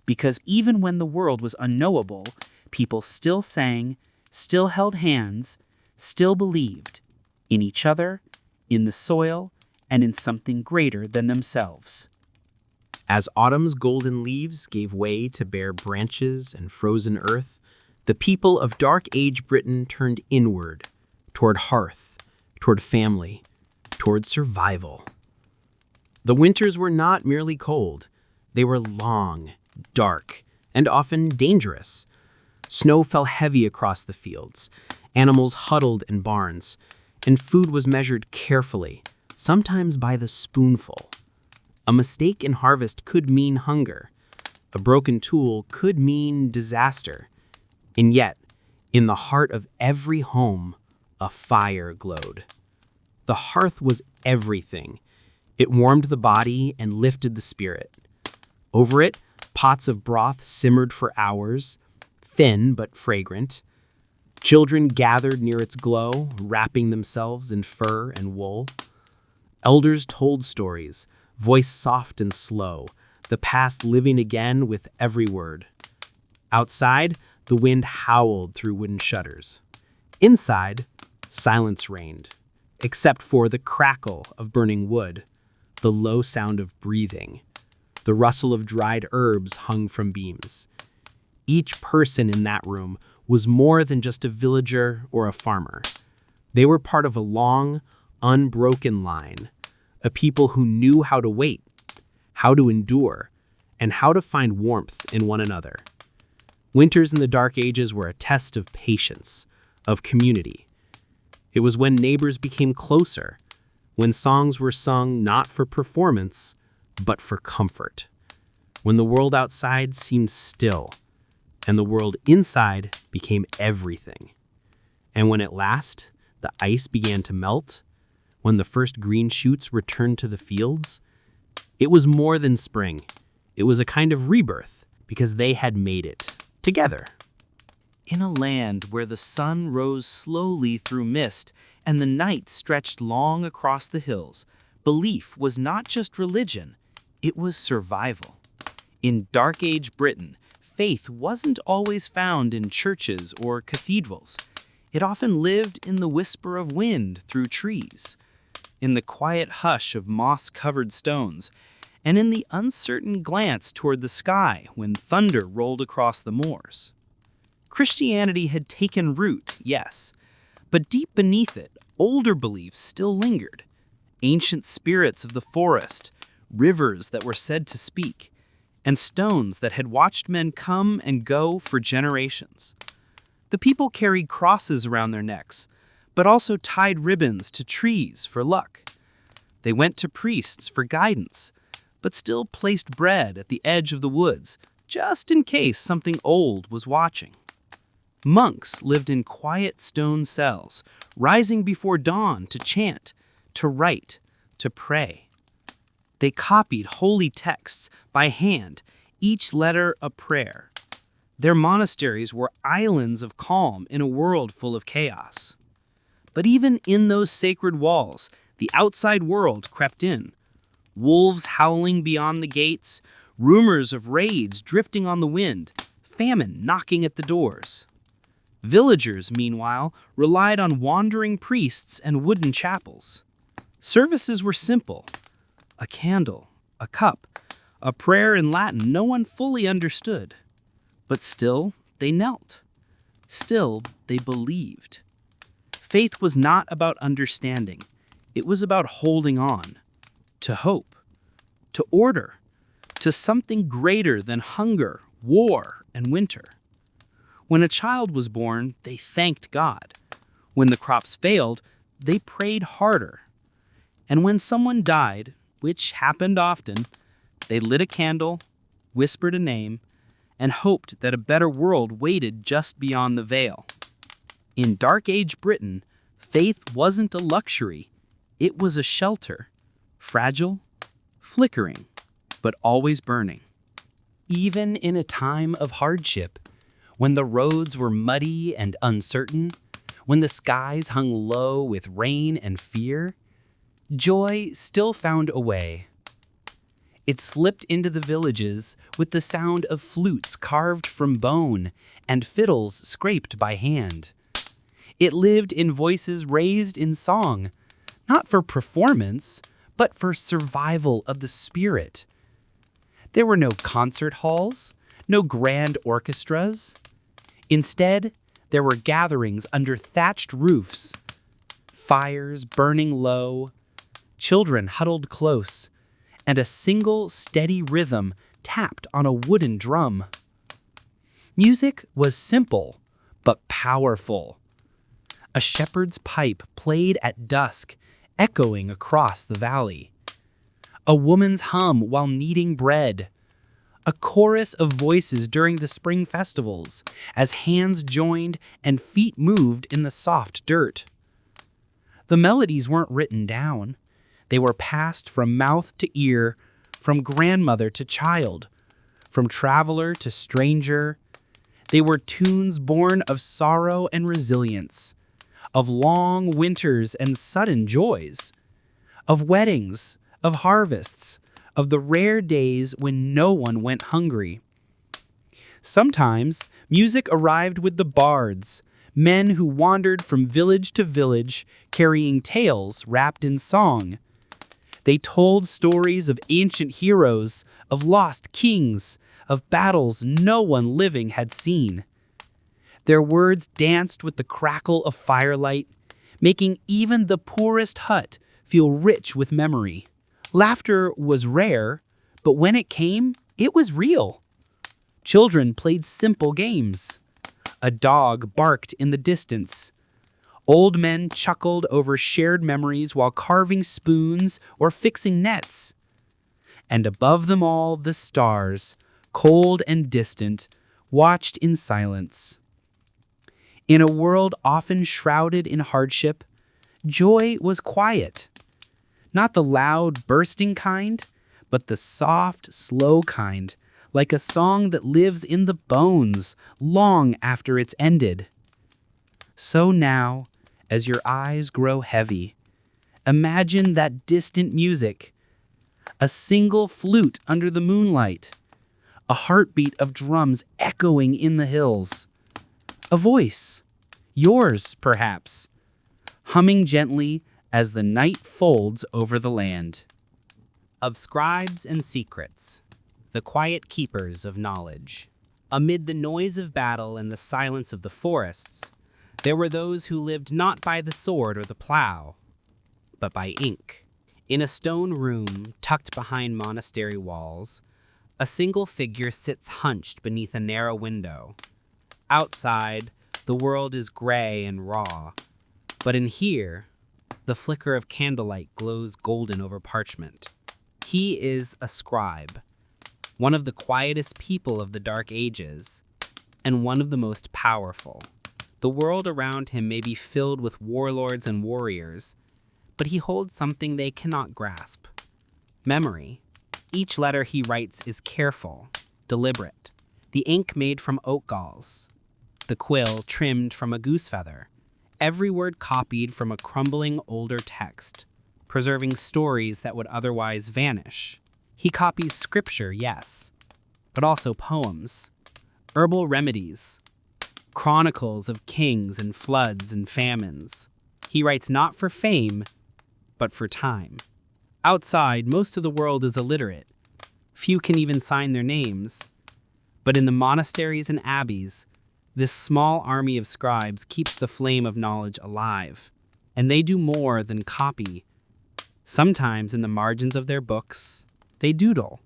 Because even when the world was unknowable, people still sang, still held hands, still believed in each other, in the soil, and in something greater than themselves. As autumn's golden leaves gave way to bare branches and frozen earth, the people of Dark Age Britain turned inward, toward hearth, toward family, toward survival. The winters were not merely cold. They were long, dark, and often dangerous. Snow fell heavy across the fields. Animals huddled in barns, and food was measured carefully, sometimes by the spoonful. A mistake in harvest could mean hunger. A broken tool could mean disaster. And yet, in the heart of every home, a fire glowed. The hearth was everything. It warmed the body and lifted the spirit. Over it, pots of broth simmered for hours, thin but fragrant. Children gathered near its glow, wrapping themselves in fur and wool. Elders told stories, voice soft and slow, the past living again with every word. Outside, the wind howled through wooden shutters. Inside, silence reigned, except for the crackle of burning wood, the low sound of breathing, the rustle of dried herbs hung from beams. Each person in that room was more than just a villager or a farmer. They were part of a long, unbroken line, a people who knew how to wait, how to endure, and how to find warmth in one another. Winters in the Dark Ages were a test of patience, of community. It was when neighbors became closer, when songs were sung not for performance, but for comfort, when the world outside seemed still, and the world inside became everything. And when at last the ice began to melt, when the first green shoots returned to the fields, it was more than spring. It was a kind of rebirth, because they had made it together. In a land where the sun rose slowly through mist and the night stretched long across the hills, belief was not just religion, it was survival. In Dark Age Britain, faith wasn't always found in churches or cathedrals. It often lived in the whisper of wind through trees, in the quiet hush of moss-covered stones, and in the uncertain glance toward the sky when thunder rolled across the moors. Christianity had taken root, yes, but deep beneath it, older beliefs still lingered. Ancient spirits of the forest, rivers that were said to speak, and stones that had watched men come and go for generations. The people carried crosses around their necks, but also tied ribbons to trees for luck. They went to priests for guidance, but still placed bread at the edge of the woods, just in case something old was watching. Monks lived in quiet stone cells, rising before dawn to chant, to write, to pray. They copied holy texts by hand, each letter a prayer. Their monasteries were islands of calm in a world full of chaos. But even in those sacred walls, the outside world crept in. Wolves howling beyond the gates, rumors of raids drifting on the wind, famine knocking at the doors. Villagers, meanwhile, relied on wandering priests and wooden chapels. Services were simple: a candle, a cup, a prayer in Latin no one fully understood. But still, they knelt. Still, they believed. Faith was not about understanding. It was about holding on, to hope, to order, to something greater than hunger, war, and winter. When a child was born, they thanked God. When the crops failed, they prayed harder. And when someone died, which happened often, they lit a candle, whispered a name, and hoped that a better world waited just beyond the veil. In Dark Age Britain, faith wasn't a luxury. It was a shelter, fragile, flickering, but always burning. Even in a time of hardship, when the roads were muddy and uncertain, when the skies hung low with rain and fear, joy still found a way. It slipped into the villages with the sound of flutes carved from bone and fiddles scraped by hand. It lived in voices raised in song, not for performance, but for survival of the spirit. There were no concert halls, no grand orchestras. Instead, there were gatherings under thatched roofs, fires burning low, children huddled close, and a single steady rhythm tapped on a wooden drum. Music was simple, but powerful. A shepherd's pipe played at dusk, echoing across the valley. A woman's hum while kneading bread. A chorus of voices during the spring festivals, as hands joined and feet moved in the soft dirt. The melodies weren't written down. They were passed from mouth to ear, from grandmother to child, from traveler to stranger. They were tunes born of sorrow and resilience, of long winters and sudden joys, of weddings, of harvests, of the rare days when no one went hungry. Sometimes music arrived with the bards, men who wandered from village to village carrying tales wrapped in song. They told stories of ancient heroes, of lost kings, of battles no one living had seen. Their words danced with the crackle of firelight, making even the poorest hut feel rich with memory. Laughter was rare, but when it came, it was real. Children played simple games. A dog barked in the distance. Old men chuckled over shared memories while carving spoons or fixing nets. And above them all, the stars, cold and distant, watched in silence. In a world often shrouded in hardship, joy was quiet. Not the loud, bursting kind, but the soft, slow kind, like a song that lives in the bones long after it's ended. So now, as your eyes grow heavy, imagine that distant music, a single flute under the moonlight, a heartbeat of drums echoing in the hills, a voice, yours perhaps, humming gently as the night folds over the land. Of scribes and secrets, the quiet keepers of knowledge. Amid the noise of battle and the silence of the forests, there were those who lived not by the sword or the plow, but by ink. In a stone room tucked behind monastery walls, a single figure sits hunched beneath a narrow window. Outside, the world is gray and raw, but in here, the flicker of candlelight glows golden over parchment. He is a scribe, one of the quietest people of the Dark Ages, and one of the most powerful. The world around him may be filled with warlords and warriors, but he holds something they cannot grasp: memory. Each letter he writes is careful, deliberate. The ink made from oak galls, the quill trimmed from a goose feather, every word copied from a crumbling older text, preserving stories that would otherwise vanish. He copies scripture, yes, but also poems, herbal remedies, chronicles of kings and floods and famines. He writes not for fame, but for time. Outside, most of the world is illiterate. Few can even sign their names. But in the monasteries and abbeys, this small army of scribes keeps the flame of knowledge alive. And they do more than copy. Sometimes in the margins of their books, they doodle.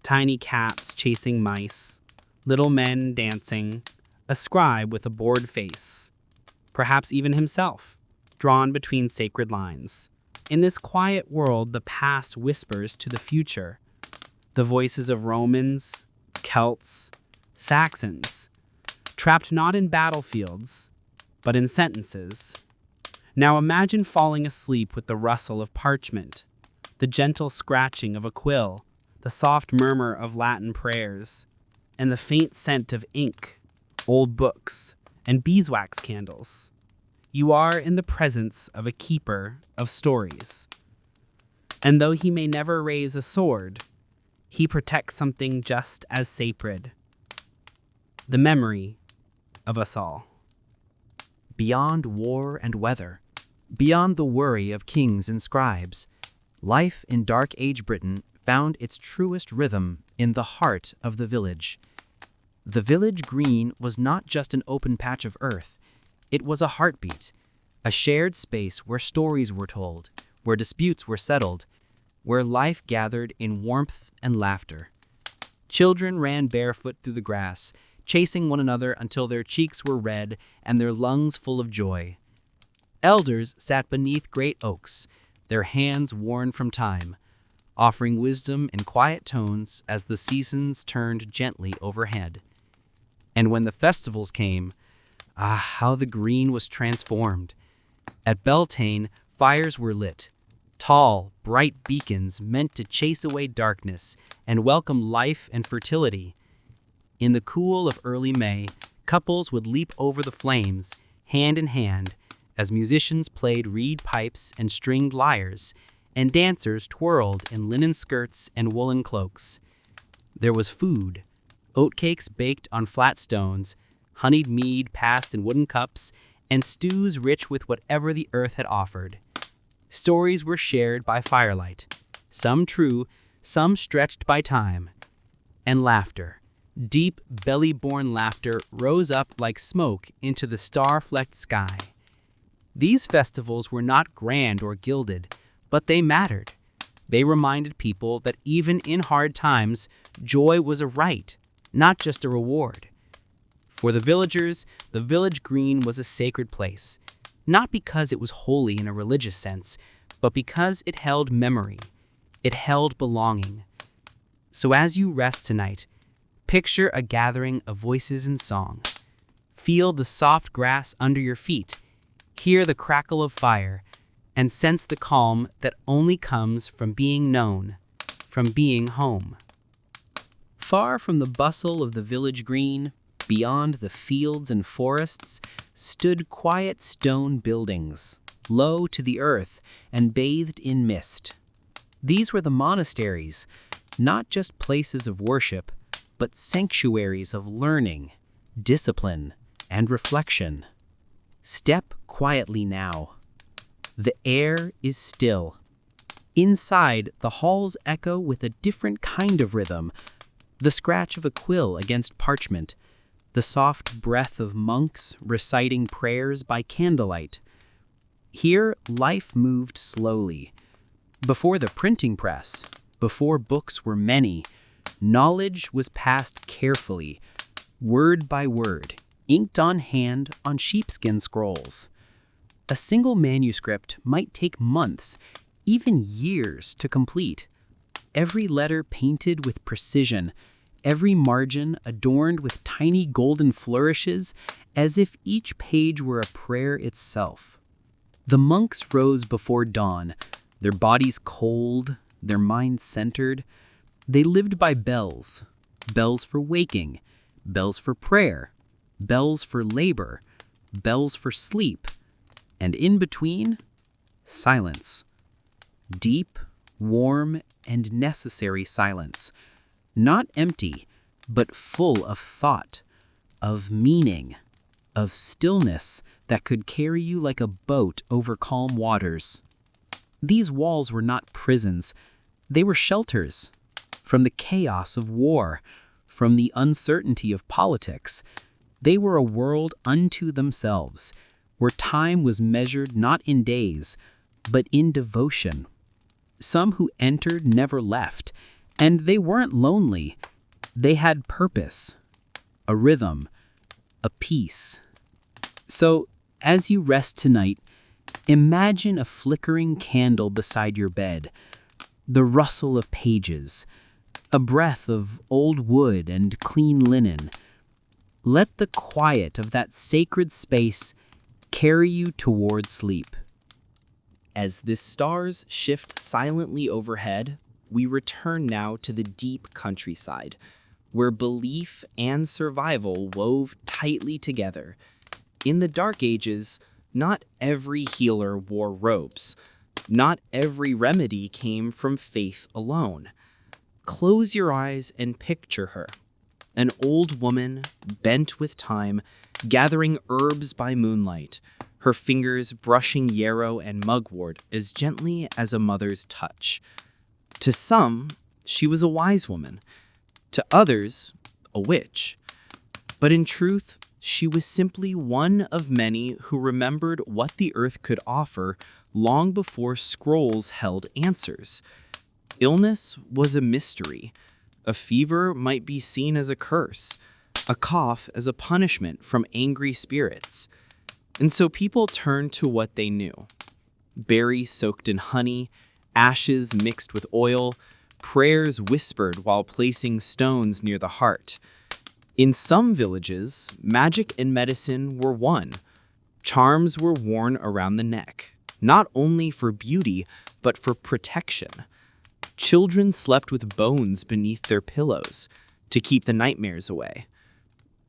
Tiny cats chasing mice, little men dancing, a scribe with a bored face, perhaps even himself, drawn between sacred lines. In this quiet world, the past whispers to the future. The voices of Romans, Celts, Saxons, trapped not in battlefields, but in sentences. Now imagine falling asleep with the rustle of parchment, the gentle scratching of a quill, the soft murmur of Latin prayers, and the faint scent of ink, old books, and beeswax candles. You are in the presence of a keeper of stories. And though he may never raise a sword, he protects something just as sacred: the memory of us all. Beyond war and weather, beyond the worry of kings and scribes, life in Dark Age Britain found its truest rhythm in the heart of the village. The village green was not just an open patch of earth. It was a heartbeat, a shared space where stories were told, where disputes were settled, where life gathered in warmth and laughter. Children ran barefoot through the grass, chasing one another until their cheeks were red and their lungs full of joy. Elders sat beneath great oaks, their hands worn from time, offering wisdom in quiet tones as the seasons turned gently overhead. And when the festivals came, how the green was transformed. At Beltane, fires were lit, tall, bright beacons meant to chase away darkness and welcome life and fertility. In the cool of early May, couples would leap over the flames, hand in hand, as musicians played reed pipes and stringed lyres, and dancers twirled in linen skirts and woolen cloaks. There was food, oatcakes baked on flat stones, honeyed mead passed in wooden cups, and stews rich with whatever the earth had offered. Stories were shared by firelight, some true, some stretched by time. And laughter, deep belly-born laughter, rose up like smoke into the star-flecked sky. These festivals were not grand or gilded, but they mattered. They reminded people that even in hard times, joy was a right, not just a reward. For the villagers, the village green was a sacred place, not because it was holy in a religious sense, but because it held memory. It held belonging. So as you rest tonight, picture a gathering of voices in song. Feel the soft grass under your feet, hear the crackle of fire, and sense the calm that only comes from being known, from being home. Far from the bustle of the village green, beyond the fields and forests, stood quiet stone buildings, low to the earth and bathed in mist. These were the monasteries, not just places of worship, but sanctuaries of learning, discipline, and reflection. Step quietly now. The air is still. Inside, the halls echo with a different kind of rhythm, the scratch of a quill against parchment, the soft breath of monks reciting prayers by candlelight. Here, life moved slowly. Before the printing press, before books were many, knowledge was passed carefully, word by word, inked on hand on sheepskin scrolls. A single manuscript might take months, even years, to complete. Every letter painted with precision, every margin adorned with tiny golden flourishes, as if each page were a prayer itself. The monks rose before dawn, their bodies cold, their minds centered. They lived by bells, bells for waking, bells for prayer, bells for labor, bells for sleep, and in between, silence. Deep, warm, and necessary silence. Not empty, but full of thought, of meaning, of stillness that could carry you like a boat over calm waters. These walls were not prisons. They were shelters from the chaos of war, from the uncertainty of politics. They were a world unto themselves, where time was measured not in days, but in devotion. Some who entered never left, and they weren't lonely. They had purpose, a rhythm, a peace. So, as you rest tonight, imagine a flickering candle beside your bed, the rustle of pages, a breath of old wood and clean linen. Let the quiet of that sacred space carry you toward sleep. As the stars shift silently overhead, we return now to the deep countryside, where belief and survival wove tightly together. In the Dark Ages, not every healer wore robes. Not every remedy came from faith alone. Close your eyes and picture her. An old woman, bent with time, gathering herbs by moonlight, her fingers brushing yarrow and mugwort as gently as a mother's touch. To some, she was a wise woman. To others, a witch. But in truth, she was simply one of many who remembered what the earth could offer long before scrolls held answers. Illness was a mystery. A fever might be seen as a curse, a cough as a punishment from angry spirits. And so people turned to what they knew. Berries soaked in honey, ashes mixed with oil, prayers whispered while placing stones near the heart. In some villages, magic and medicine were one. Charms were worn around the neck, not only for beauty, but for protection. Children slept with bones beneath their pillows to keep the nightmares away.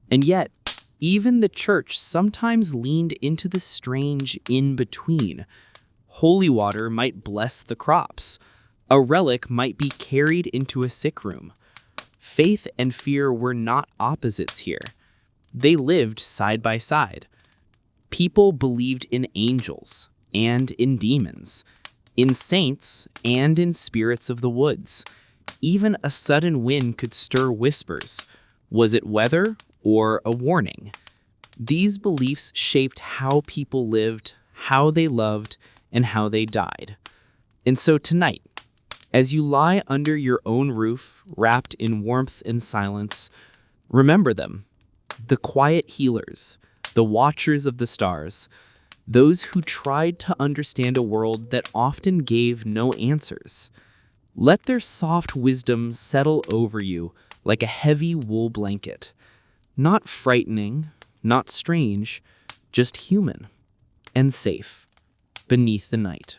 And yet, even the church sometimes leaned into the strange in-between. Holy water might bless the crops. A relic might be carried into a sick room. Faith and fear were not opposites here. They lived side by side. People believed in angels and in demons, in saints and in spirits of the woods. Even a sudden wind could stir whispers. Was it weather or a warning? These beliefs shaped how people lived, how they loved, and how they died. And so tonight, as you lie under your own roof, wrapped in warmth and silence, remember them, the quiet healers, the watchers of the stars, those who tried to understand a world that often gave no answers. Let their soft wisdom settle over you like a heavy wool blanket, not frightening, not strange, just human and safe beneath the night.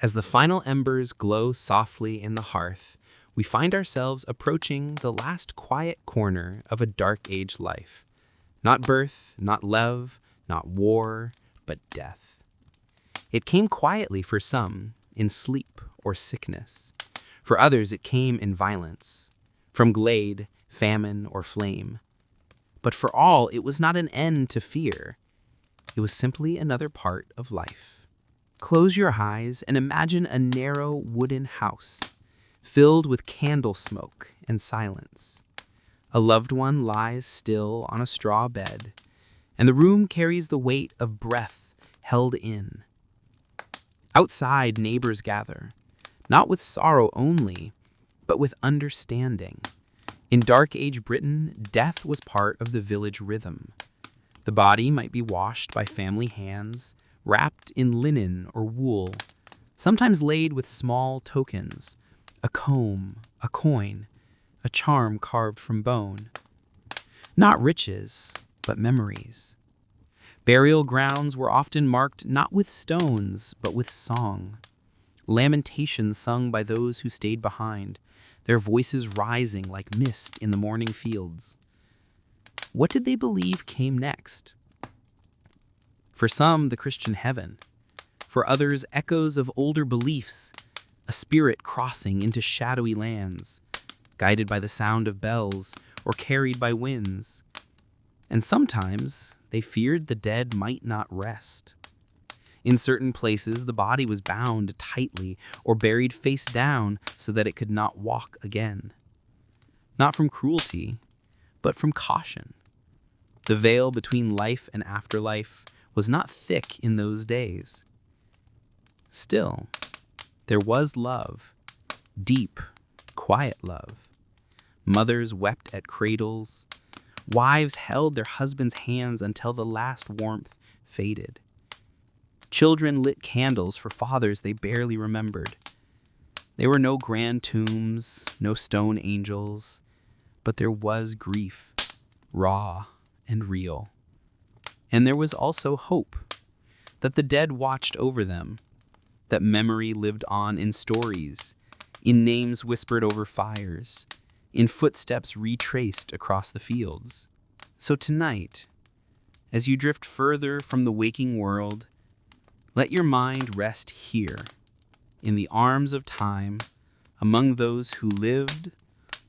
As the final embers glow softly in the hearth, we find ourselves approaching the last quiet corner of a dark age life. Not birth, not love, not war, but death. It came quietly for some, in sleep or sickness. For others it came in violence, from glade, famine, or flame. But for all, it was not an end to fear. It was simply another part of life. Close your eyes and imagine a narrow wooden house, filled with candle smoke and silence. A loved one lies still on a straw bed, and the room carries the weight of breath held in. Outside, neighbors gather, not with sorrow only, but with understanding. In Dark Age Britain, death was part of the village rhythm. The body might be washed by family hands, wrapped in linen or wool, sometimes laid with small tokens, a comb, a coin, a charm carved from bone. Not riches, but memories. Burial grounds were often marked not with stones, but with song. Lamentations sung by those who stayed behind, their voices rising like mist in the morning fields. What did they believe came next? For some, the Christian heaven. For others, echoes of older beliefs, a spirit crossing into shadowy lands, guided by the sound of bells or carried by winds. And sometimes they feared the dead might not rest. In certain places, the body was bound tightly or buried face down so that it could not walk again. Not from cruelty, but from caution. The veil between life and afterlife was not thick in those days. Still, there was love, deep, quiet love. Mothers wept at cradles. Wives held their husbands' hands until the last warmth faded. Children lit candles for fathers they barely remembered. There were no grand tombs, no stone angels, but there was grief, raw and real. And there was also hope, that the dead watched over them, that memory lived on in stories, in names whispered over fires, in footsteps retraced across the fields. So tonight, as you drift further from the waking world, let your mind rest here, in the arms of time, among those who lived,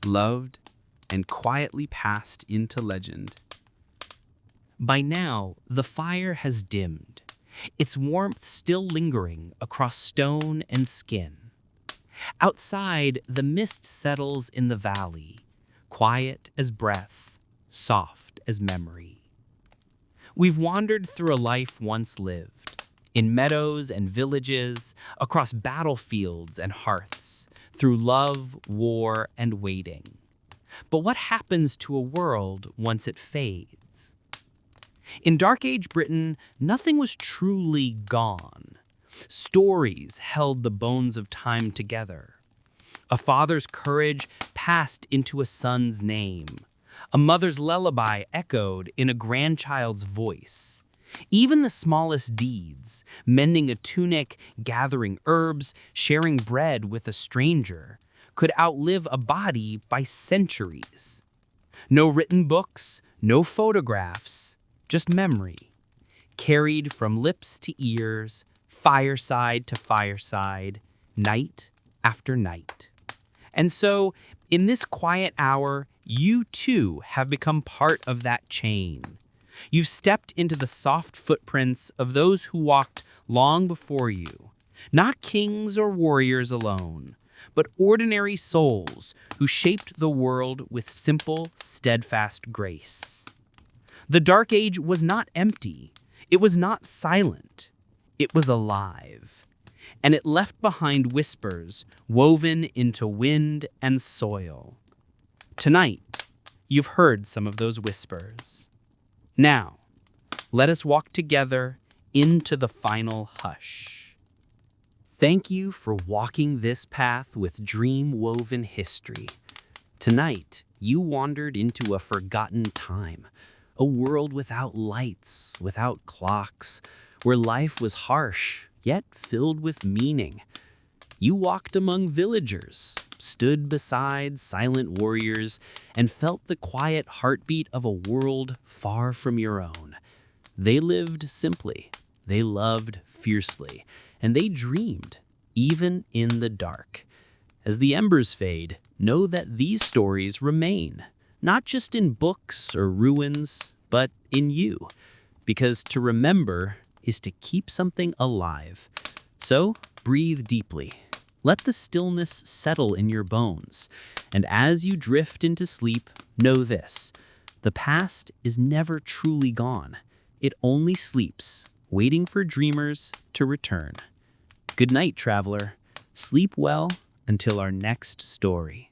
loved, and quietly passed into legend. By now, the fire has dimmed, its warmth still lingering across stone and skin. Outside, the mist settles in the valley, quiet as breath, soft as memory. We've wandered through a life once lived, in meadows and villages, across battlefields and hearths, through love, war, and waiting. But what happens to a world once it fades? In Dark Age Britain, nothing was truly gone. Stories held the bones of time together. A father's courage passed into a son's name. A mother's lullaby echoed in a grandchild's voice. Even the smallest deeds, mending a tunic, gathering herbs, sharing bread with a stranger, could outlive a body by centuries. No written books, no photographs, just memory, carried from lips to ears, fireside to fireside, night after night. And so, in this quiet hour, you too have become part of that chain. You've stepped into the soft footprints of those who walked long before you, not kings or warriors alone, but ordinary souls who shaped the world with simple, steadfast grace. The Dark Age was not empty. It was not silent. It was alive. And it left behind whispers woven into wind and soil. Tonight, you've heard some of those whispers. Now, let us walk together into the final hush. Thank you for walking this path with dream-woven history. Tonight, you wandered into a forgotten time, a world without lights, without clocks, where life was harsh, yet filled with meaning. You walked among villagers, stood beside silent warriors, and felt the quiet heartbeat of a world far from your own. They lived simply, they loved fiercely, and they dreamed, even in the dark. As the embers fade, know that these stories remain, not just in books or ruins, but in you. Because to remember is to keep something alive. So, breathe deeply. Let the stillness settle in your bones. And as you drift into sleep, know this: the past is never truly gone. It only sleeps, waiting for dreamers to return. Good night, traveler. Sleep well until our next story.